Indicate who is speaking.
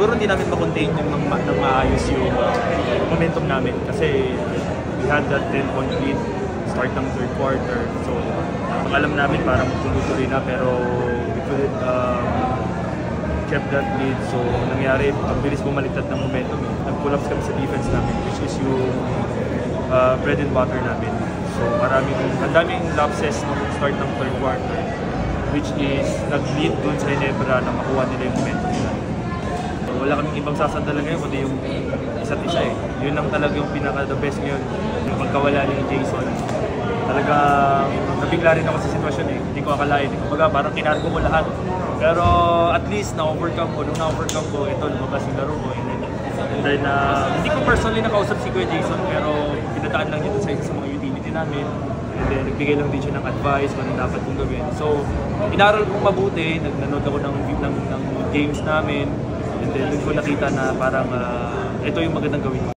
Speaker 1: siguro hindi namin makontain yung ng maayos yung momentum namin kasi we had that 10-point lead start ng third quarter. So alam namin parang tuloy-tuloy na pero we couldn't kept that lead. So nangyari, ang bilis bumaliktad ng momentum. Nag-collapse kami sa defense namin which is yung bread and butter namin. So ang daming lapses nung start ng third quarter which is nag-lead dun sa Ginebra na makuha nila yung momentum nila. So, wala kaming ibang sasandalan ngayon kundi yung isa't isa eh. Yun lang talaga yung pinaka-the best ngayon. Yung pagkawala ni Jason. Talagang nabigla rin ako sa sitwasyon eh. Hindi ko akalain. Kumbaga parang kinargo ko lahat. Pero at least na-overcome ko. Nung na-overcome ko, ito lumabas yung laro ko. And then hindi ko personally nakausap si Kuya Jason pero pinadaan lang niya sa isa sa mga utility namin. And then nagbigay lang din siya ng advice kung ano dapat kong gawin. So inaral kong mabuti, nanood ako ng games namin. And then doon ko nakita na parang ito yung magandang gawin.